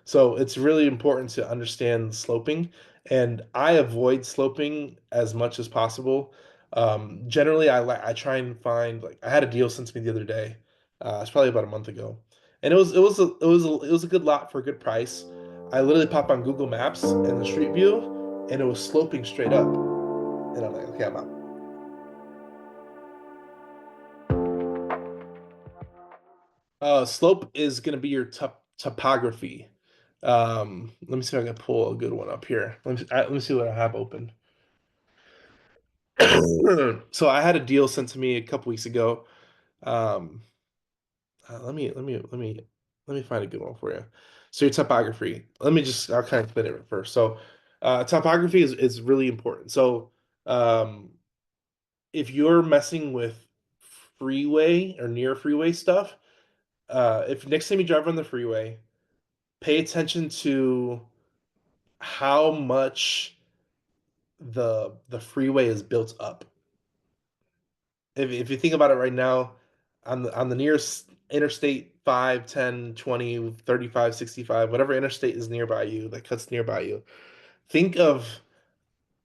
So it's really important to understand sloping, and I avoid sloping as much as possible. Generally, I try and find like I had a deal sent to me the other day. It's probably about a month ago, and it was a good lot for a good price. I literally pop on Google Maps and the street view, and it was sloping straight up, and I'm like, okay, I'm out. Slope is going to be your topography. Let me see if I can pull a good one up here. Let me see what I have open. So I had a deal sent to me a couple weeks ago. Um, let me find a good one for you. So your topography. I'll kind of spin it first. So topography is really important. So um, if you're messing with freeway or near freeway stuff, if next time you drive on the freeway, pay attention to how much the freeway is built up. If you think about it right now, on the nearest interstate 5, 10, 20, 35, 65, whatever interstate is nearby you that cuts nearby you, think of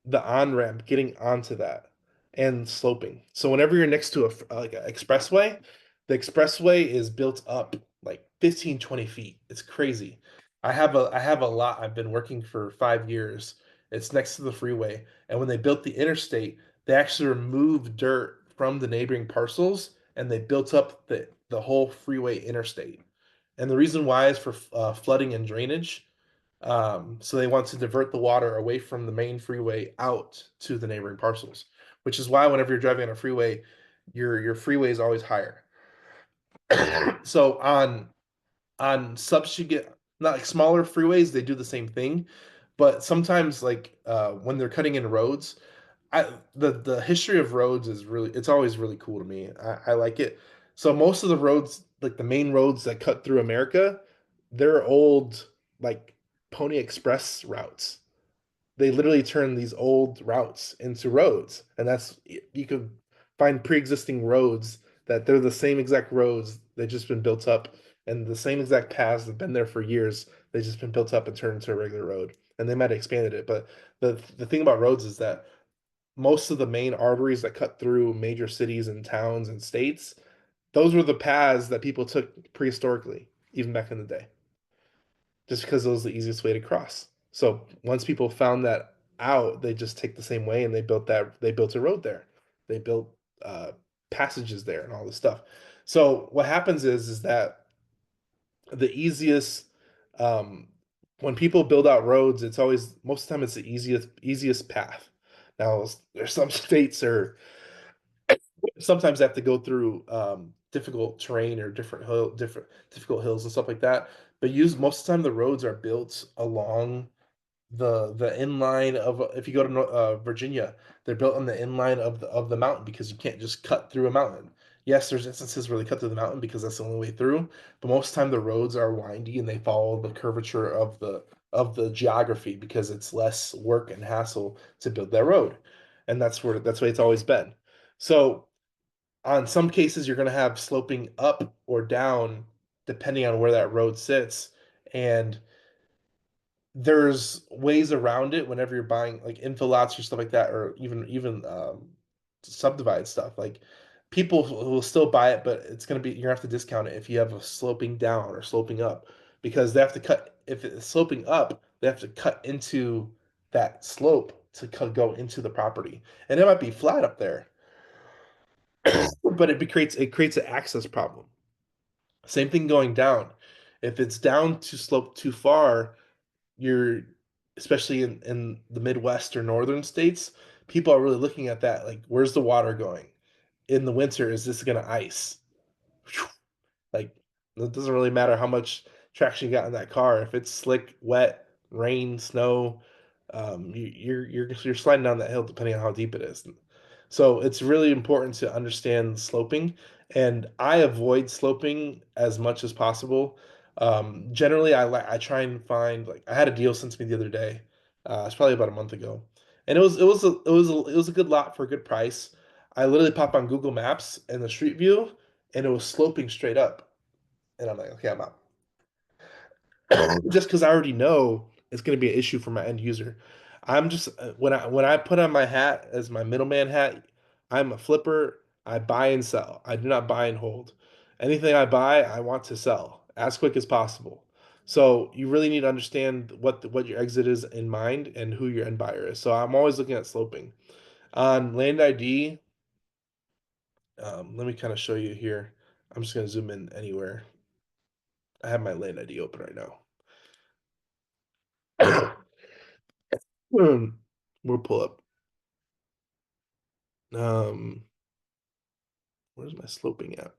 the on-ramp getting onto that and sloping. So whenever you're next to like an expressway, the expressway is built up like 15, 20 feet. It's crazy. I have a lot. I've been working for 5 years. It's next to the freeway. And when they built the interstate, they actually removed dirt from the neighboring parcels and they built up the whole freeway interstate. And the reason why is for flooding and drainage. So they want to divert the water away from the main freeway out to the neighboring parcels, which is why whenever you're driving on a freeway, your freeway is always higher. So on substitute, not like smaller freeways, they do the same thing, but sometimes like when they're cutting in roads, the history of roads is really it's always really cool to me. I like it. So most of the roads, like the main roads that cut through America, they're old like Pony Express routes. They literally turn these old routes into roads, and that's you could find pre-existing roads that they're the same exact roads. They've just been built up, and the same exact paths have been there for years. They've just been built up and turned into a regular road, and they might have expanded it. But the thing about roads is that most of the main arteries that cut through major cities and towns and states, those were the paths that people took prehistorically, even back in the day, just because it was the easiest way to cross. So once people found that out, they just take the same way and they built a road there. They built uh, passages there and all this stuff. So what happens is that the easiest um, when people build out roads, it's always most of the time it's the easiest path. Now there's some states are sometimes they have to go through difficult terrain or different difficult hills and stuff like that. But use most of the time the roads are built along the inline of if you go to Virginia, they're built on the inline of the mountain because you can't just cut through a mountain. Yes, there's instances where they cut through the mountain because that's the only way through, but most of the time the roads are windy and they follow the curvature of the geography because it's less work and hassle to build that road. And that's why it's always been. So on some cases you're going to have sloping up or down depending on where that road sits, and there's ways around it whenever you're buying like infill lots or stuff like that, or even subdivide stuff. Like people will still buy it, but it's gonna be you're gonna have to discount it if you have a sloping down or sloping up because they have to cut if it's sloping up, they have to cut into that slope to go into the property, and it might be flat up there, but it creates an access problem. Same thing going down. If it's down to slope too far, you're especially in the Midwest or northern states, people are really looking at that like, where's the water going? In the winter, is this gonna ice? Whew. Like, it doesn't really matter how much traction you got in that car. If it's slick, wet, rain, snow, you're sliding down that hill depending on how deep it is. So it's really important to understand sloping, and I avoid sloping as much as possible. Generally, I try and find like I had a deal sent to me the other day. It's probably about a month ago, and it was a good lot for a good price. I literally pop on Google Maps and the street view, and it was sloping straight up, and I'm like, okay, I'm out. just because I already know it's going to be an issue for my end user. I'm just when I put on my hat as my middleman hat, I'm a flipper. I buy and sell. I do not buy and hold. Anything I buy, I want to sell as quick as possible. So you really need to understand what your exit is in mind and who your end buyer is. So I'm always looking at sloping. On land ID, let me kind of show you here. I'm just going to zoom in anywhere. I have my land ID open right now. We'll pull up. Um, where's my sloping at?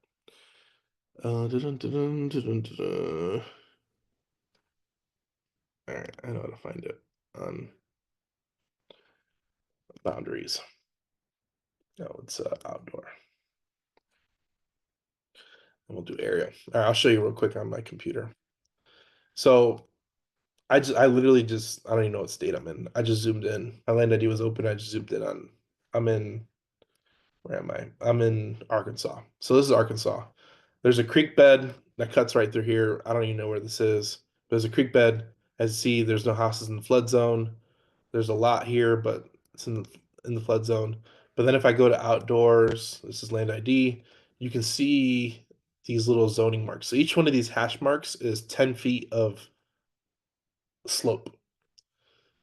Dun-dun, dun-dun, dun-dun, dun-dun. All right, I know how to find it on boundaries. No, it's outdoor. And we'll do area. All right, I'll show you real quick on my computer. So I literally just I don't even know what state I'm in. I just zoomed in. My land ID was open. I just zoomed in on. I'm in. Where am I? I'm in Arkansas. So this is Arkansas. There's a creek bed that cuts right through here. I don't even know where this is. There's a creek bed. As you see, there's no houses in the flood zone. There's a lot here, but it's in the flood zone. But then if I go to outdoors, this is land ID, you can see these little zoning marks. So each one of these hash marks is 10 feet of slope.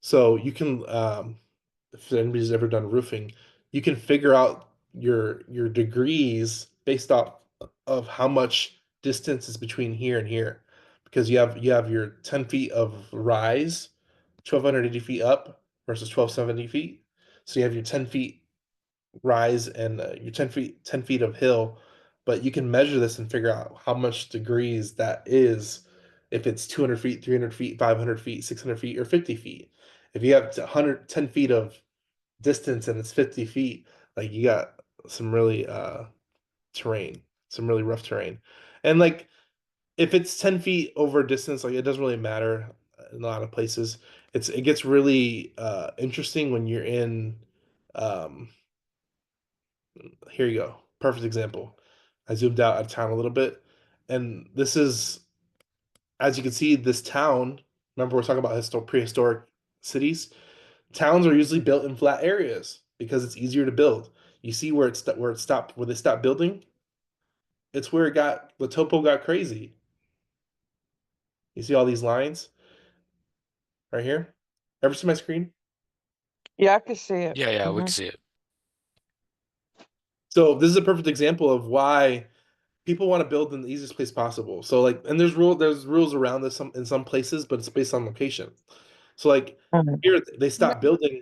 So you can, if anybody's ever done roofing, you can figure out your degrees based off of how much distance is between here and here, because you have your 10 feet of rise, 1,280 feet up versus 1,270 feet. So you have your 10 feet rise and your 10 feet of hill, but you can measure this and figure out how much degrees that is if it's 200 feet, 300 feet, 500 feet, 600 feet, or 50 feet. If you have 110 feet of distance and it's 50 feet, like you got some really terrain, some really rough terrain. And like if it's 10 feet over distance, like it doesn't really matter in a lot of places. It gets really interesting when you're in um here you go. Perfect example. I zoomed out of town a little bit, and this is, as you can see, this town. Remember, we're talking about prehistoric cities. Towns are usually built in flat areas because it's easier to build. You see where they stopped building. It's where the topo got crazy. You see all these lines right here. Ever see my screen? Yeah, I can see it. Yeah, yeah, we Hmm. can see it. So this is a perfect example of why people want to build in the easiest place possible. So like, and there's rules around this in some places, but it's based on location. So like here they stopped building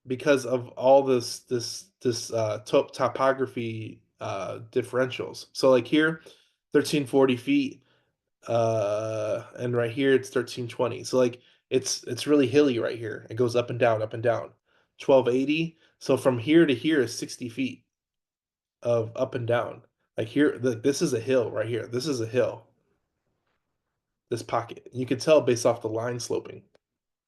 because of all this topography differentials. So like here, 1340 feet, and right here it's 1320. So like it's really hilly right here. It goes up and down, up and down. 1280. So from here to here is 60 feet of up and down. Like here, this is a hill right here. This is a hill, this pocket. You can tell based off the line sloping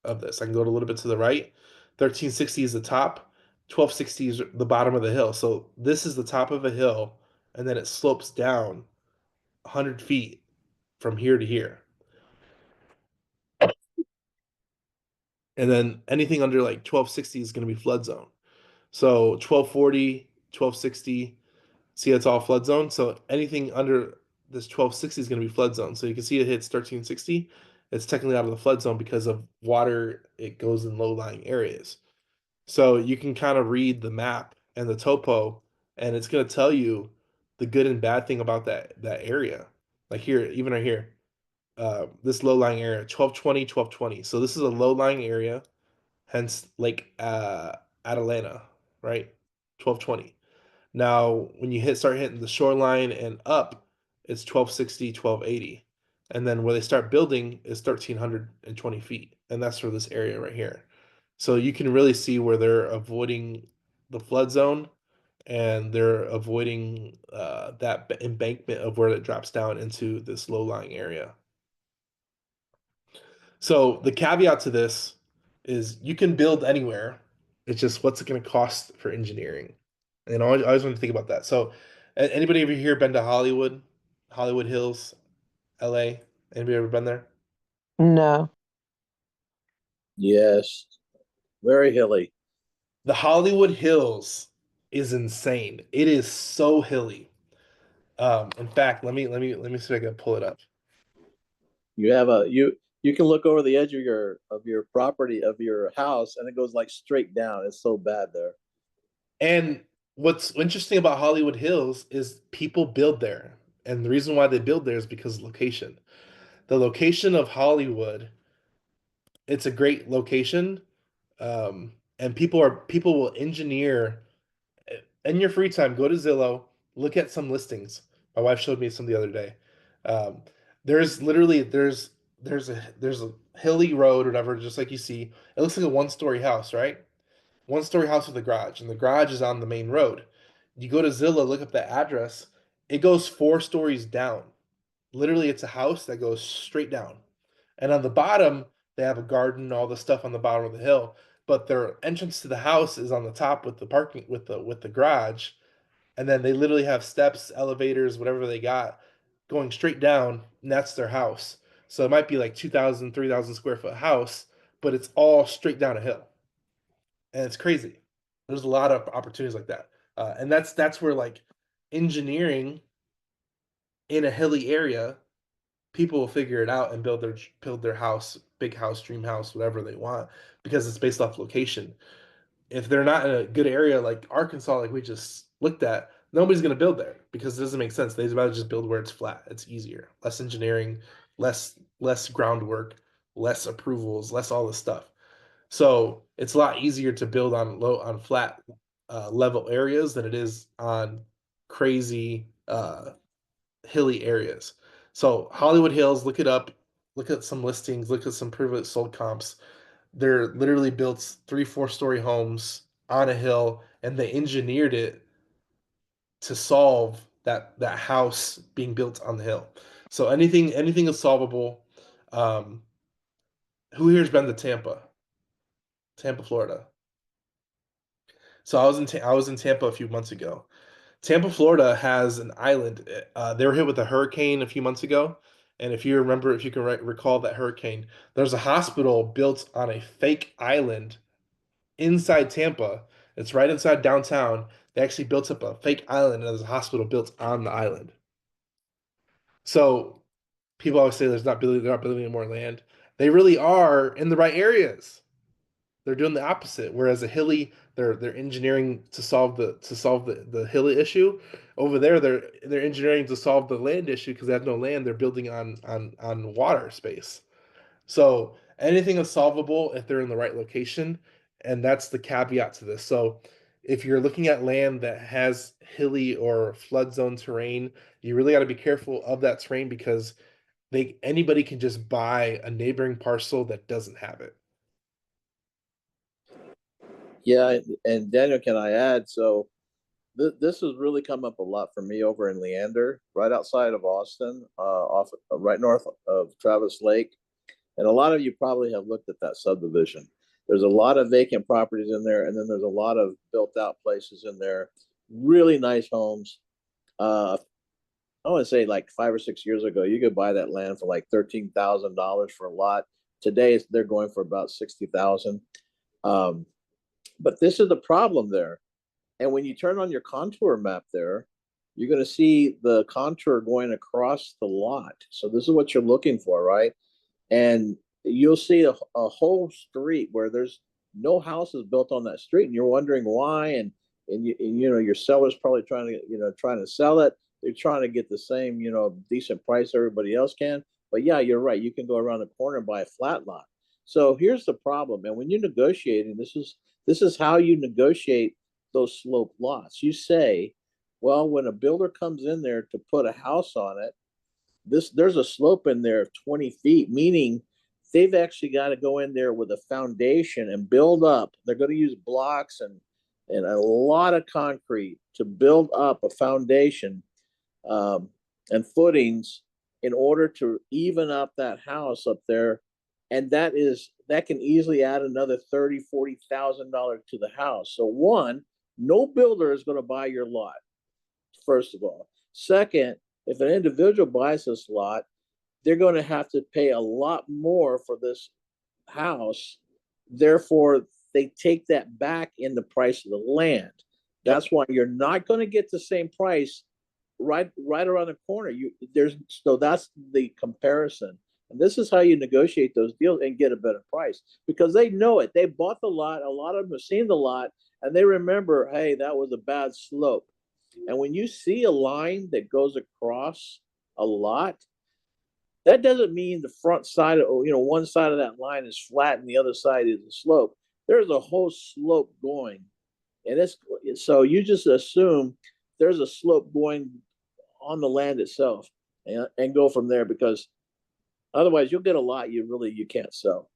of this. I can go a little bit to the right. 1360 is the top, 1260 is the bottom of the hill. So this is the top of a hill, and then it slopes down 100 feet from here to here. And then anything under like 1260 is going to be flood zone. So 1240, 1260, see it's all flood zone. So anything under this 1260 is going to be flood zone. So you can see it hits 1360. It's technically out of the flood zone because of water. It goes in low-lying areas. So you can kind of read the map and the topo, and it's going to tell you the good and bad thing about that area. Like here, even right here, this low-lying area, 1220, 1220. So this is a low-lying area, hence Lake Atalanta, right? 1220. Now, when you start hitting the shoreline and up, it's 1260, 1280. And then where they start building is 1320 feet. And that's for this area right here. So you can really see where they're avoiding the flood zone and they're avoiding that embankment of where it drops down into this low-lying area. So the caveat to this is you can build anywhere. It's just what's it going to cost for engineering? And I always want to think about that. So anybody over here been to Hollywood, Hollywood Hills, LA? Anybody ever been there? No. Yes, very hilly. The Hollywood Hills is insane. It is so hilly. In fact, let me see if I can pull it up. You have a you can look over the edge of your property of your house, and it goes like straight down. It's so bad there. And what's interesting about Hollywood Hills is people build there. And the reason why they build there is because of location. The location of Hollywood, it's a great location. And people will engineer in your free time, go to Zillow, look at some listings. My wife showed me some the other day. Um, there's literally there's a hilly road or whatever, just like you see. It looks like a one-story house, right? One-story house with a garage, and the garage is on the main road. You go to Zillow, look up the address. It goes 4 stories down. Literally, it's a house that goes straight down. And on the bottom, they have a garden, all the stuff on the bottom of the hill. But their entrance to the house is on the top with the parking with the garage. And then they literally have steps, elevators, whatever they got, going straight down, and that's their house. So it might be like 2,000, 3,000 square foot house, but it's all straight down a hill. And it's crazy. There's a lot of opportunities like that. And that's where like engineering in a hilly area, people will figure it out and build their house, big house, dream house, whatever they want, because it's based off location. If they're not in a good area like Arkansas, like we just looked at, nobody's going to build there because it doesn't make sense. They'd rather just build where it's flat. It's easier, less engineering, less groundwork, less approvals, less all this stuff. So it's a lot easier to build on flat level areas than it is on crazy hilly areas. So Hollywood Hills, look it up, look at some listings, look at some previously sold comps. They're literally built 3, 4 story homes on a hill, and they engineered it to solve that house being built on the hill. So anything is solvable. Um, who here's been to Tampa, Florida? So I was in Tampa a few months ago. Tampa, Florida has an island. They were hit with a hurricane a few months ago, and if you remember, if you can recall that hurricane, there's a hospital built on a fake island inside Tampa. It's right inside downtown. They actually built up a fake island, and there's a hospital built on the island. So people always say they're not building any more land. They really are in the right areas. They're doing the opposite. Whereas a hilly, they're engineering to solve the hilly issue. Over there, they're engineering to solve the land issue because they have no land. They're building on water space. So anything is solvable if they're in the right location, and that's the caveat to this. So if you're looking at land that has hilly or flood zone terrain, you really got to be careful of that terrain because they anybody can just buy a neighboring parcel that doesn't have it. Yeah, and Daniel, can I add? So this has really come up a lot for me over in Leander, right outside of Austin, off right north of Travis Lake. And a lot of you probably have looked at that subdivision. There's a lot of vacant properties in there, and then there's a lot of built out places in there. Really nice homes. I want to say like 5 or 6 years ago, you could buy that land for like $13,000 for a lot. Today, they're going for about 60,000. Um, but this is the problem there. And when you turn on your contour map there, you're going to see the contour going across the lot. So this is what you're looking for, right? And you'll see a whole street where there's no houses built on that street, and you're wondering why. And you know your seller's probably trying to sell it. They're trying to get the same decent price everybody else can. But yeah, you're right. You can go around the corner and buy a flat lot. So here's the problem. And when you're negotiating, this is how you negotiate those slope lots. You say, well, when a builder comes in there to put a house on it, there's a slope in there of 20 feet, meaning they've actually got to go in there with a foundation and build up. They're going to use blocks and a lot of concrete to build up a foundation, um, and footings in order to even up that house up there. And that can easily add another 30, 40 thousand dollars to the house. So one, no builder is going to buy your lot, first of all. Second, if an individual buys this lot, they're going to have to pay a lot more for this house. Therefore, they take that back in the price of the land. Yep. That's why you're not going to get the same price right around the corner. So that's the comparison. And this is how you negotiate those deals and get a better price because they know it. They bought the lot. A lot of them have seen the lot and they remember, hey, that was a bad slope. And when you see a line that goes across a lot, that doesn't mean the front side of, one side of that line is flat and the other side is a slope. There's a whole slope going. And it's so you just assume there's a slope going on the land itself and go from there because otherwise you'll get a lot you can't sell.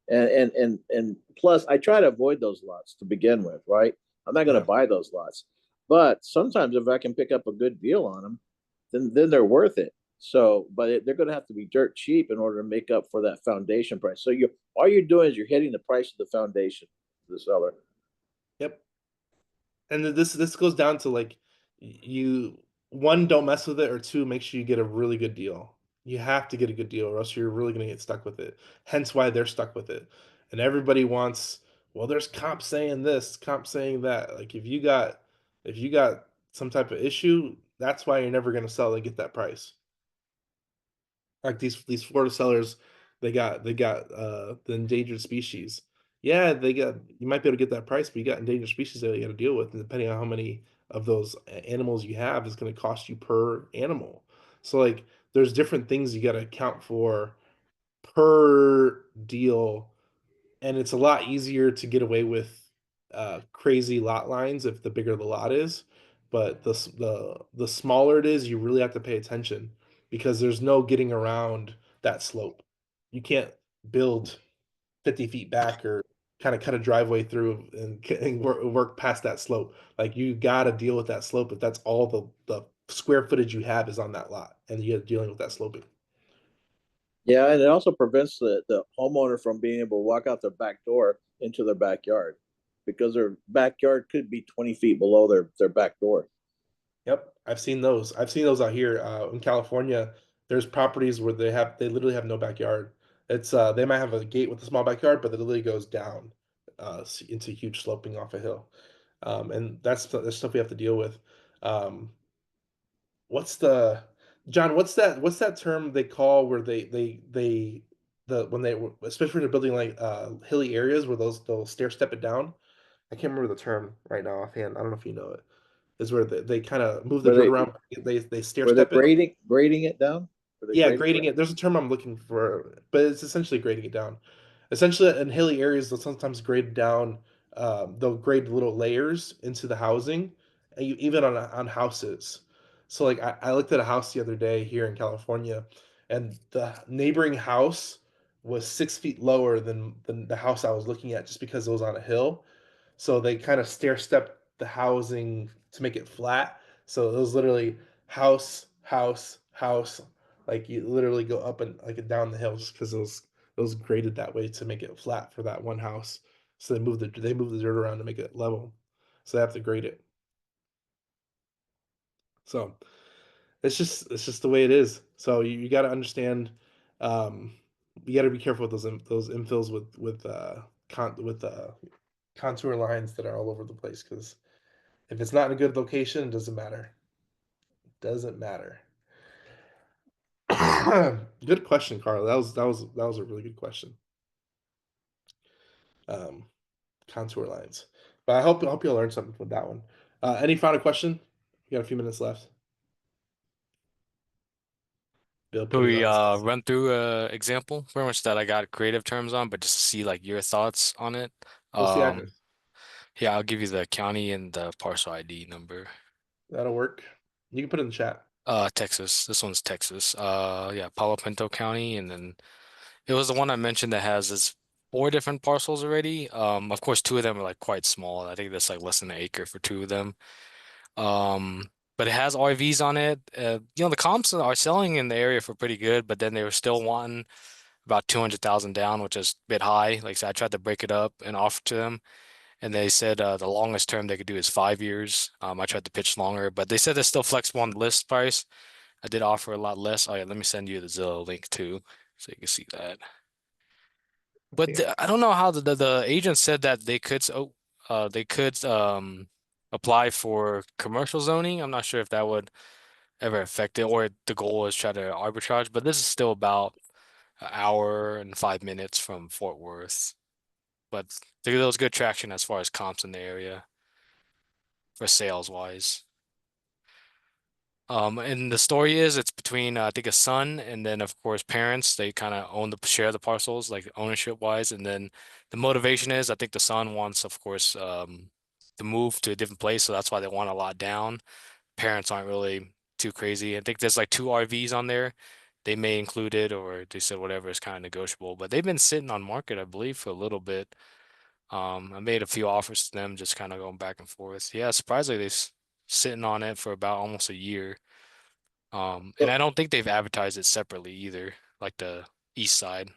And plus I try to avoid those lots to begin with, right? I'm not going to Yeah. buy those lots. But sometimes if I can pick up a good deal on them, then they're worth it. So, but they're going to have to be dirt cheap in order to make up for that foundation price. So you all you're doing is you're hitting the price of the foundation to the seller. Yep. And this goes down to like you one, don't mess with it, or two, make sure you get a really good deal. You have to get a good deal, or else you're really gonna get stuck with it. Hence why they're stuck with it. And everybody wants, well, there's comp saying this, comp saying that. Like if you got some type of issue, that's why you're never gonna sell and get that price. Like these Florida sellers, they got the endangered species. Yeah, you might be able to get that price, but you got endangered species that you got to deal with, and depending on how many of those animals you have, is going to cost you per animal. So like, there's different things you got to account for per deal, and it's a lot easier to get away with crazy lot lines if the bigger the lot is. But the smaller it is, you really have to pay attention because there's no getting around that slope. You can't build 50 feet back or kind of cut a driveway through and work past that slope. Like you got to deal with that slope if that's all the square footage you have is on that lot, and you're dealing with that sloping. Yeah, and it also prevents the homeowner from being able to walk out their back door into their backyard because their backyard could be 20 feet below their back door. Yep, I've seen those. I've seen those out here in California. There's properties where they literally have no backyard. It's they might have a gate with a small backyard, but it literally goes down into huge sloping off a hill. And that's stuff we have to deal with. Um, what's the John, what's that term they call where they the when they especially when they're building like hilly areas where they'll stair step it down. I can't remember the term right now offhand. I don't know if you know it. Is where they kind of move the Where dirt they around. They stair where they're step it. grading it down? Where they Yeah, grading? grading it. There's a term I'm looking for, but it's essentially grading it down. Essentially, in hilly areas, they'll sometimes grade down. They'll grade little layers into the housing, and even on houses. So, like, I looked at a house the other day here in California, and the neighboring house was 6 feet lower than the house I was looking at, just because it was on a hill. So they kind of stair step the housing to make it flat. So it was literally house, house, house. Like you literally go up and like down the hill just because it was graded that way to make it flat for that one house. So they move the dirt around to make it level. So they have to grade it. So it's just the way it is. So you got to understand. Um, you got to be careful with those infills with contour lines that are all over the place because if it's not in a good location, it doesn't matter. Doesn't matter. Good question, Carl. That was a really good question. Um, Contour lines. But I hope you'll learn something with that one. Any final question? We got a few minutes left. Bill Could put it we on. run through a example pretty much that I got creative terms on, but just to see like your thoughts on it? What's the Um, address? yeah, I'll give you the county and the parcel ID number. That'll work. You can put it in the chat. Texas. This one's Texas. Yeah, Palo Pinto County, and then it was the one I mentioned that has this four different parcels already. Of course, two of them are like quite small. I think that's like less than an acre for two of them. But it has RVs on it. The comps are selling in the area for pretty good, but then they were still wanting about 200,000 down, which is a bit high. Like I said, I tried to break it up and offer to them, and they said the longest term they could do is 5 years. I tried to pitch longer, but they said they're still flexible on the list price. I did offer a lot less. Oh yeah, let me send you the Zillow link too, so you can see that. But Yeah. I don't know how the agent said that they could apply for commercial zoning. I'm not sure if that would ever affect it, or the goal is try to arbitrage. But this is still about an hour and 5 minutes from Fort Worth. But there was good traction as far as comps in the area for sales wise. And the story is it's between I think a son and then of course parents. They kind of own the share the parcels like ownership wise, and then the motivation is I think the son wants, of course, to move to a different place, so that's why they want a lot down. Parents aren't really too crazy. I think there's like two RVs on there. They may include it, or they said whatever is kind of negotiable. But they've been sitting on market, I believe, for a little bit. I made a few offers to them, just kind of going back and forth. Yeah, surprisingly, sitting on it for about almost a year. And I So don't think they've advertised it separately either, like the east side.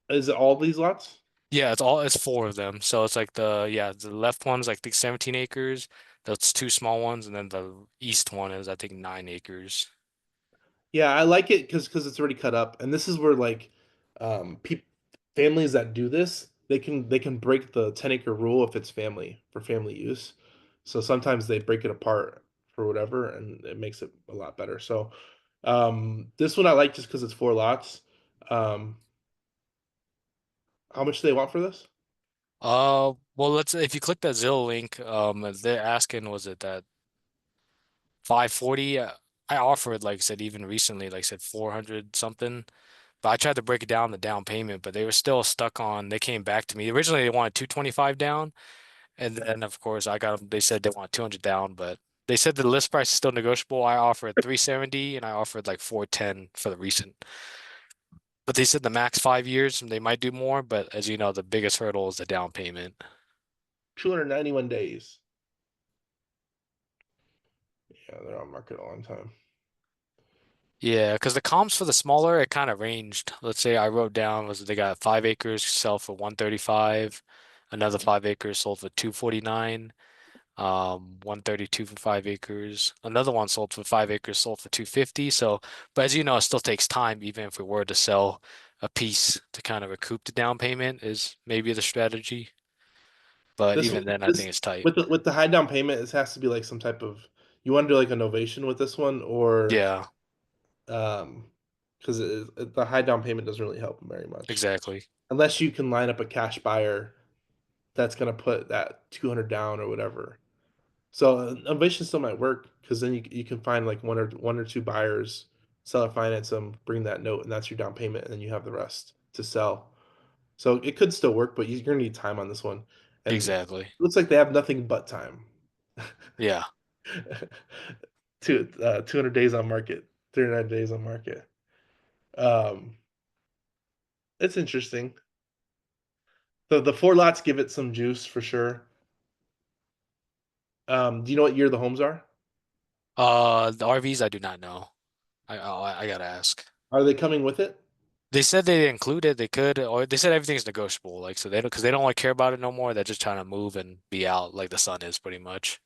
is it all these lots? Yeah, it's four of them. So it's like the left one's like I think 17 acres. Those two small ones, and then the east one is I think 9 acres. Yeah, I like it because it's already cut up, and this is where like peop families that do this they can break the 10-acre rule if it's family for family use. So sometimes they break it apart for whatever, and it makes it a lot better. So this one I like just because it's 4 lots. Um, how much do they want for this? Well, let's if you click that Zillow link, they're asking was it that 540? I offered, like I said, even recently, like I said, 400 something. But I tried to break it down the down payment, but they were still stuck on. They came back to me. Originally, they wanted 225 down, and then of course I got them. They said they want 200 down, but they said the list price is still negotiable. I offered 370, and I offered like 410 for the recent. But they said the max 5 years, they might do more. But as you know, the biggest hurdle is the down payment. 291 days. Yeah, they're on market a long time. Yeah, because the comps for the smaller, it kind of ranged. Let's say I wrote down was they got 5 acres sell for 135, another 5 acres sold for 249. 132 for 5 acres. Another one sold for 5 acres, sold for 250. So, but as you know, it still takes time, even if we were to sell a piece to kind of recoup the down payment is maybe the strategy. But This even then, I think this it's tight. with the high down payment, this has to be like some type of you want to do like a novation with this one or Yeah, um because the high down payment doesn't really help very much exactly. unless you can line up a cash buyer that's gonna put that 200 down or whatever. So novation still might work because then you can find like one or two buyers, seller finance them, bring that note, and that's your down payment, and then you have the rest to sell. So it could still work, but you're gonna need time on this one, and it Exactly. looks like they have nothing but time. Yeah. 200 days on market, 39 days on market. Um, it's interesting. The 4 lots give it some juice for sure. Do you know what year the homes are? The RVs, I do not know. I gotta ask. Are they coming with it? They said they include it. They could, or they said everything's negotiable. Like, so they don't, because they don't like care about it no more. They're just trying to move and be out, like the sun is pretty much.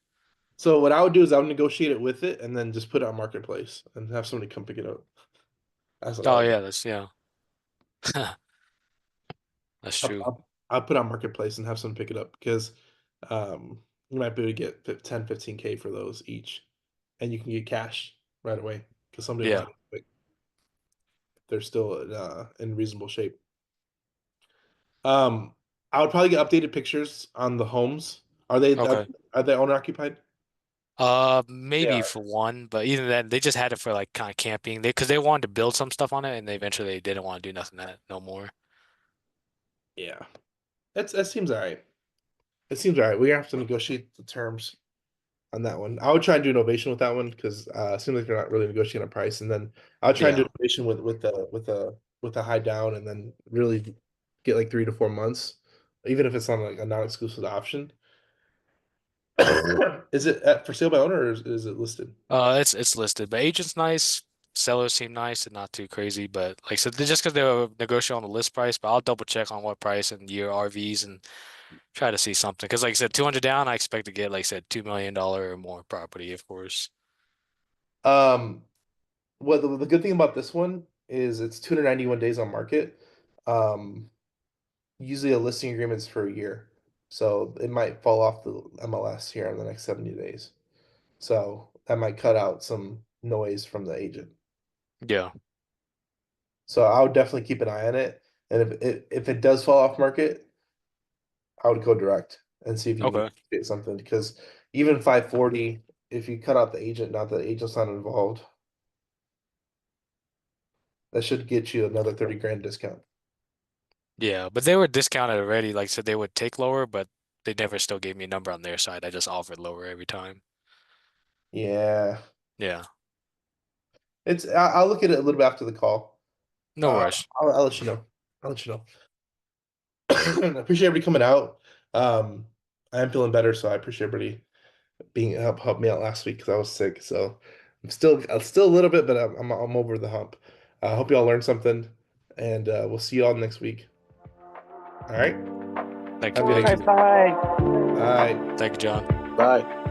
So what I would do is I would negotiate it with it and then just put it on marketplace and have somebody come pick it up. That's what I Oh would do. yeah, that's yeah, that's I'll, true. I'll, I'll put it on marketplace and have someone pick it up because you might be able to get 10, 15K for those each, and you can get cash right away because somebody will buy Yeah. it quick. They're still in reasonable shape. Um, I would probably get updated pictures on the homes. Are they Okay. are they owner occupied? They Maybe are. for one, but even then, they just had it for like kind of camping. Because they wanted to build some stuff on it, and they eventually didn't want to do nothing that no more. Yeah, that seems all right. It seems all right. We have to negotiate the terms on that one. I would try and do innovation with that one because it seems like they're not really negotiating a price. And then I'll try and do Yeah. innovation with the high down, and then really get like 3 to 4 months, even if it's on like a non-exclusive option. Is it for sale by owner or is it listed? It's listed, but agent's nice. Sellers seem nice and not too crazy, but like I said, just because they were negotiating on the list price, but I'll double check on what price and year RVs and try to see something. Because like I said, 200 down, I expect to get like I said $2 million or more property, of course. What the good thing about this one is it's 291 days on market. Usually a listing agreement is for a year, so it might fall off the MLS here in the next 70 days. So that might cut out some noise from the agent. Yeah. So I would definitely keep an eye on it, and if it does fall off market, I would go direct and see if you can Okay. get something, because even 540, if you cut out the agent, not that the agent's not involved, that should get you another 30 grand discount. Yeah, but they were discounted already. Like said they would take lower, but they never still gave me a number on their side. I just offered lower every time. Yeah, Yeah. I'll look at it a little bit after the call. No rush. I'll let you know. I'll let you know. I appreciate everybody coming out. I am feeling better, so I appreciate everybody being help me out last week because I was sick. So I'm still a little bit, but I'm over the hump. I hope you all learned something, and we'll see you all next week. All right. Thank Have you. a good Thank day. you. Okay, bye. Bye. Thank you, John. Bye.